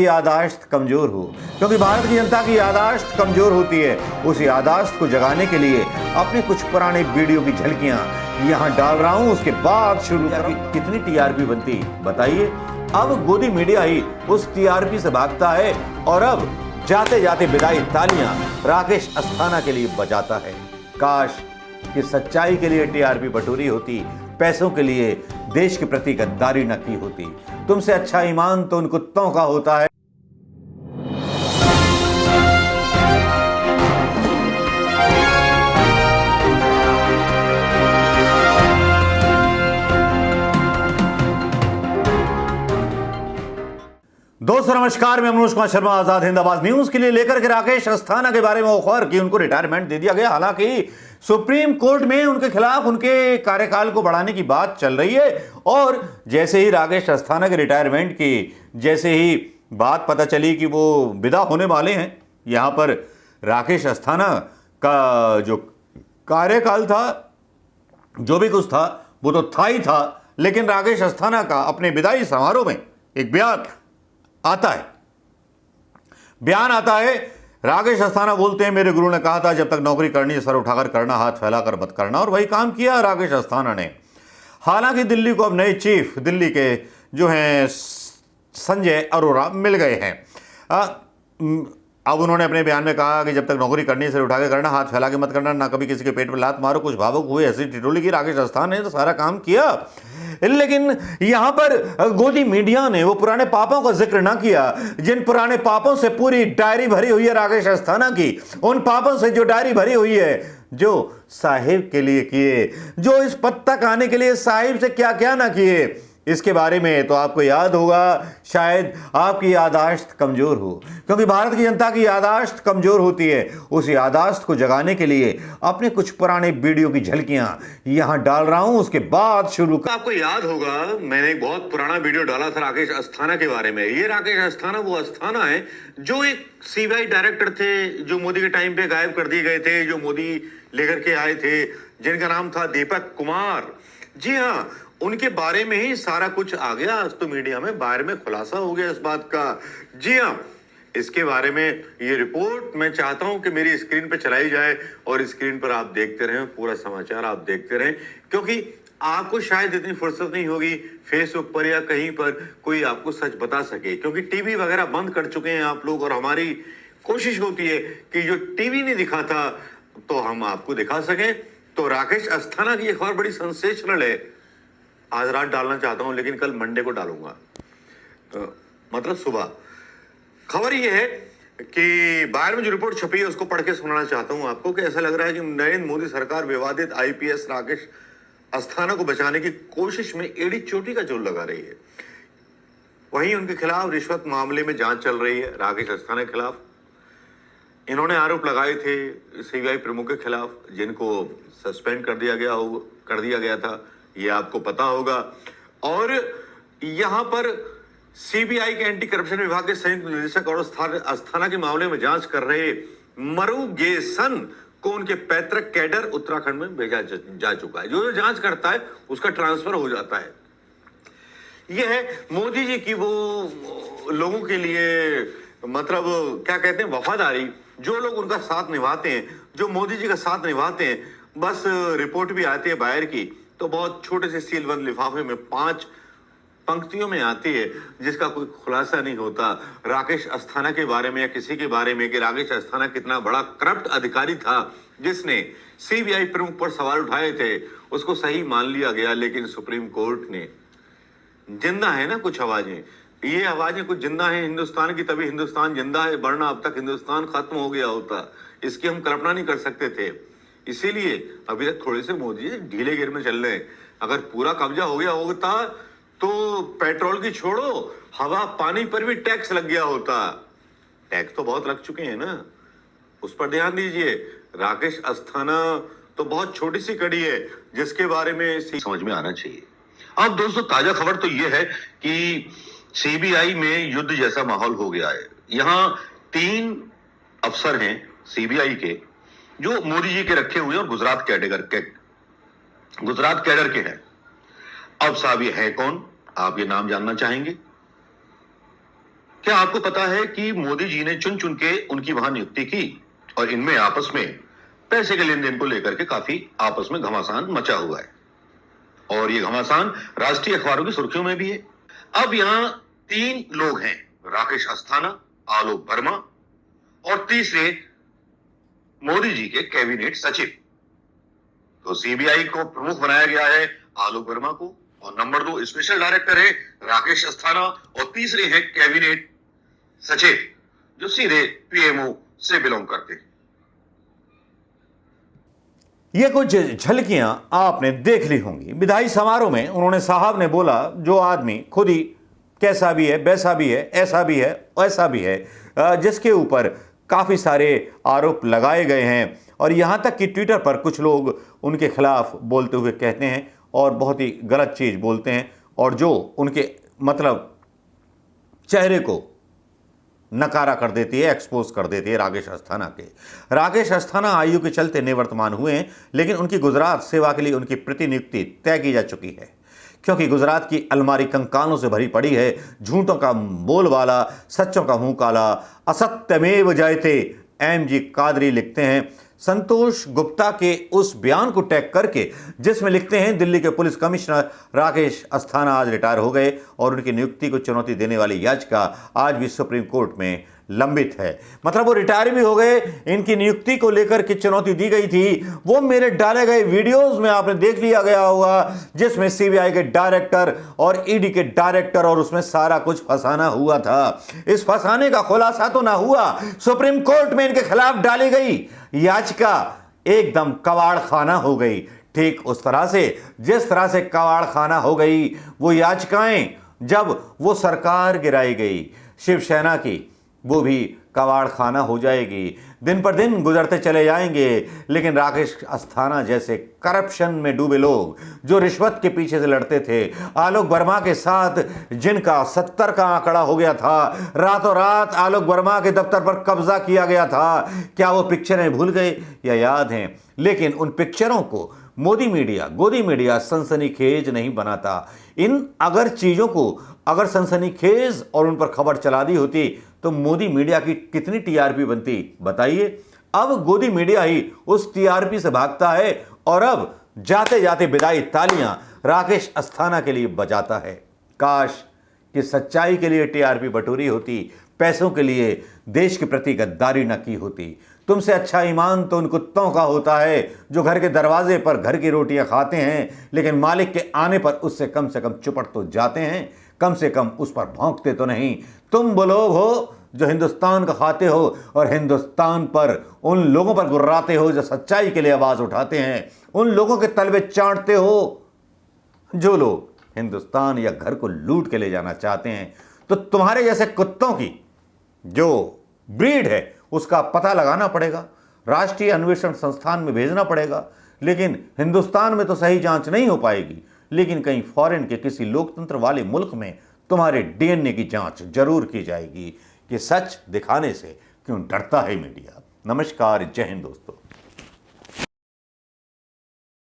यादाश्त कमजोर हो, क्योंकि भारत की जनता की यादाश्त कमजोर होती है। उस यादाश्त को जगाने के लिए अपने कुछ पुराने वीडियो की झलकियां यहां डाल रहा हूं, उसके बाद शुरू कितनी टीआरपी बनती बताइए। अब गोदी मीडिया ही उस टीआरपी से भागता है और अब जाते जाते विदाई तालियां राकेश अस्थाना के लिए बजाता है। काश कि सच्चाई के लिए टीआरपी बटोरी होती, पैसों के लिए देश के प्रति गद्दारी न की होती। तुमसे अच्छा ईमान तो उन कुत्तों का होता है। दोस्तों नमस्कार, मैं मनोज कुमार शर्मा आजाद हिंद आवाज न्यूज के लिए लेकर के राकेश अस्थाना के बारे में खबर कि उनको रिटायरमेंट दे दिया गया। हालांकि सुप्रीम कोर्ट में उनके खिलाफ उनके कार्यकाल को बढ़ाने की बात चल रही है और जैसे ही राकेश अस्थाना के रिटायरमेंट की जैसे ही बात पता चली कि वो विदा होने वाले हैं, यहां पर राकेश अस्थाना का जो कार्यकाल था, जो भी कुछ था वो तो था ही था, लेकिन राकेश अस्थाना का अपने विदाई समारोह में एक बयान आता है। राकेश अस्थाना बोलते हैं, मेरे गुरु ने कहा था जब तक नौकरी करनी है सर उठाकर करना, हाथ फैलाकर मत करना, और वही काम किया राकेश अस्थाना ने। हालांकि दिल्ली को अब नए चीफ दिल्ली के जो हैं संजय अरोरा मिल गए हैं। अब उन्होंने अपने बयान में कहा कि जब तक नौकरी करनी है सिर उठा के करना, हाथ फैला के मत करना, ना कभी किसी के पेट में लात मारो। कुछ भावुक हुए, हंसी टिटोली की। राकेश अस्थाना ने तो सारा काम किया, लेकिन यहां पर गोदी मीडिया ने वो पुराने पापों का जिक्र ना किया जिन पुराने पापों से पूरी डायरी भरी हुई है राकेश अस्थाना की। उन पापों से जो डायरी भरी हुई है, जो साहिब के लिए किए, जो इस पद तक आने के लिए साहिब से क्या क्या ना किए, इसके बारे में तो आपको याद होगा। शायद आपकी यादाश्त कमजोर हो, क्योंकि भारत की जनता की यादाश्त कमजोर होती है। उस यादाश्त को जगाने के लिए अपने कुछ पुराने वीडियो की झलकियां यहां डाल रहा हूं, उसके बाद शुरू। आपको याद होगा मैंने एक बहुत पुराना वीडियो डाला था राकेश अस्थाना के बारे में। ये राकेश अस्थाना वो अस्थाना है जो एक सीबीआई डायरेक्टर थे, जो मोदी के टाइम पे गायब कर दिए गए थे, जो मोदी लेकर के आए थे, जिनका नाम था दीपक कुमार। जी हाँ, उनके बारे में ही सारा कुछ आ गया। आज तो मीडिया में बाहर में खुलासा हो गया इस बात का। जी हाँ, इसके बारे में ये रिपोर्ट मैं चाहता हूं कि मेरी स्क्रीन पे चलाई जाए और स्क्रीन पर आप देखते रहें, पूरा समाचार आप देखते रहें, क्योंकि आपको शायद इतनी फुर्सत नहीं होगी फेसबुक पर या कहीं पर कोई आपको सच बता सके, क्योंकि टीवी वगैरह बंद कर चुके हैं आप लोग। और हमारी कोशिश होती है कि जो टीवी नहीं दिखा था तो हम आपको दिखा सकें। तो राकेश अस्थाना की खबर बड़ी सेंसेशनल है। आज रात डालना चाहता हूं, लेकिन कल मंडे को डालूंगा, मतलब सुबह। खबर यह है कि बाहर में जो रिपोर्ट छपी है उसको पढ़ के सुनाना चाहता हूं आपको कि ऐसा लग रहा है कि नरेंद्र मोदी सरकार विवादित आईपीएस राकेश अस्थाना को बचाने की कोशिश में एड़ी चोटी का जोर लगा रही है। वहीं उनके खिलाफ रिश्वत मामले में जांच चल रही है। राकेश अस्थाना के खिलाफ इन्होंने आरोप लगाए थे सीबीआई प्रमुख के खिलाफ, जिनको सस्पेंड कर दिया गया था, ये आपको पता होगा। और यहां पर सीबीआई के एंटी करप्शन विभाग के संयुक्त निदेशक और अस्थाना के मामले में जांच कर रहे मरुगेसन को उनके पैतृक कैडर उत्तराखंड में भेजा जा चुका है। जो जांच करता है उसका ट्रांसफर हो जाता है। यह है मोदी जी की वो लोगों के लिए, मतलब क्या कहते हैं, वफादारी। जो लोग उनका साथ निभाते हैं, जो मोदी जी का साथ निभाते हैं, बस रिपोर्ट भी आती है बाहर की तो बहुत छोटे से सीलबंद लिफाफे में 5 पंक्तियों में आती है, जिसका कोई खुलासा नहीं होता राकेश अस्थाना के बारे में या किसी के बारे में कि राकेश अस्थाना कितना बड़ा करप्ट अधिकारी था जिसने सीबीआई प्रमुख पर सवाल उठाए थे। उसको सही मान लिया गया, लेकिन सुप्रीम कोर्ट ने, जिंदा है ना कुछ आवाजें, ये आवाजें कुछ जिंदा है हिंदुस्तान की, तभी हिंदुस्तान जिंदा है, वरना अब तक हिंदुस्तान खत्म हो गया होता। इसकी हम कल्पना नहीं कर सकते थे। इसीलिए अभी तक थोड़े से मोदी जी ढीले गिर में चल रहे हैं। अगर पूरा कब्जा हो गया होता तो पेट्रोल की छोड़ो, हवा पानी पर भी टैक्स लग गया होता। टैक्स तो बहुत लग चुके हैं ना, उस पर ध्यान दीजिए। राकेश अस्थाना तो बहुत छोटी सी कड़ी है जिसके बारे में समझ में आना चाहिए। अब दोस्तों ताजा खबर तो यह है कि सीबीआई में युद्ध जैसा माहौल हो गया है। यहां 3 अफसर हैं सीबीआई के जो मोदी जी के रखे हुए हैं और गुजरात कैडर के हैं। अब साहब ये है कौन, आप ये नाम जानना चाहेंगे? क्या आपको पता है कि मोदी जी ने चुन चुन के उनकी वहां नियुक्ति की और इनमें आपस में पैसे के लेन देन को लेकर के काफी आपस में घमासान मचा हुआ है और ये घमासान राष्ट्रीय अखबारों की सुर्खियों में भी है। अब यहां 3 लोग हैं, राकेश अस्थाना, आलोक वर्मा और तीसरे मोदी जी के कैबिनेट सचिव। तो सीबीआई को प्रमुख बनाया गया है आलोक वर्मा को और नंबर 2 स्पेशल डायरेक्टर है राकेश अस्थाना और तीसरे हैं कैबिनेट सचिव जो सीधे पीएमओ से बिलोंग करते हैं। ये कुछ झलकियां आपने देख ली होंगी। विदाई समारोह में उन्होंने साहब ने बोला, जो आदमी खुद ही कैसा भी है, वैसा भी है, ऐसा भी है, वैसा भी है, जिसके ऊपर काफ़ी सारे आरोप लगाए गए हैं और यहाँ तक कि ट्विटर पर कुछ लोग उनके खिलाफ बोलते हुए कहते हैं और बहुत ही गलत चीज़ बोलते हैं और जो उनके मतलब चेहरे को नकारा कर देती है, एक्सपोज कर देती है राकेश अस्थाना के। राकेश अस्थाना आयु के चलते निवर्तमान हुए हैं, लेकिन उनकी गुजरात सेवा के लिए उनकी प्रतिनियुक्ति तय की जा चुकी है, क्योंकि गुजरात की अलमारी कंकालों से भरी पड़ी है। झूठों का बोलबाला, सच्चों का मुंह काला, असत्यमेव जयते। एम.जी. कादरी लिखते हैं संतोष गुप्ता के उस बयान को टैग करके जिसमें लिखते हैं दिल्ली के पुलिस कमिश्नर राकेश अस्थाना आज रिटायर हो गए और उनकी नियुक्ति को चुनौती देने वाली याचिका आज भी सुप्रीम कोर्ट में लंबित है। मतलब वो रिटायर भी हो गए, इनकी नियुक्ति को लेकर के चुनौती दी गई थी। वो मेरे डाले गए वीडियोस में आपने देख लिया गया होगा, जिसमें सीबीआई के डायरेक्टर और ईडी के डायरेक्टर और उसमें सारा कुछ फसाना हुआ था। इस फसाने का खुलासा तो ना हुआ, सुप्रीम कोर्ट में इनके खिलाफ डाली गई याचिका एकदम कबाड़ खाना हो गई। ठीक उस तरह से जिस तरह से कबाड़ खाना हो गई वो याचिकाएं जब वो सरकार गिराई गई शिवसेना की, वो भी कबाड़ खाना हो जाएगी। दिन पर दिन गुजरते चले जाएंगे, लेकिन राकेश अस्थाना जैसे करप्शन में डूबे लोग जो रिश्वत के पीछे से लड़ते थे, आलोक वर्मा के साथ जिनका 70 का आंकड़ा हो गया था, रातों रात आलोक वर्मा के दफ्तर पर कब्जा किया गया था, क्या वो पिक्चरें भूल गए या याद हैं? लेकिन उन पिक्चरों को मोदी मीडिया, गोदी मीडिया सनसनीखेज नहीं बनाता। इन अगर चीज़ों को अगर सनसनीखेज और उन पर खबर चला दी होती तो मोदी मीडिया की कितनी टीआरपी बनती बताइए। अब गोदी मीडिया ही उस टीआरपी से भागता है और अब जाते जाते विदाई तालियां राकेश अस्थाना के लिए बजाता है। काश कि सच्चाई के लिए टीआरपी बटोरी होती, पैसों के लिए देश के प्रति गद्दारी न की होती। तुमसे अच्छा ईमान तो उन कुत्तों का होता है जो घर के दरवाजे पर घर की रोटियां खाते हैं, लेकिन मालिक के आने पर उससे कम चुपट तो जाते हैं, कम से कम उस पर भौंकते तो नहीं। तुम वो लोग हो जो हिंदुस्तान का खाते हो और हिंदुस्तान पर उन लोगों पर गुर्राते हो जो सच्चाई के लिए आवाज़ उठाते हैं, उन लोगों के तलवे चाटते हो जो लोग हिंदुस्तान या घर को लूट के ले जाना चाहते हैं। तो तुम्हारे जैसे कुत्तों की जो ब्रीड है उसका पता लगाना पड़ेगा, राष्ट्रीय अन्वेषण संस्थान में भेजना पड़ेगा। लेकिन हिंदुस्तान में तो सही जांच नहीं हो पाएगी, लेकिन कहीं फॉरेन के किसी लोकतंत्र वाले मुल्क में तुम्हारे डीएनए की जांच जरूर की जाएगी कि सच दिखाने से क्यों डरता है मीडिया। नमस्कार, जय हिंद दोस्तों।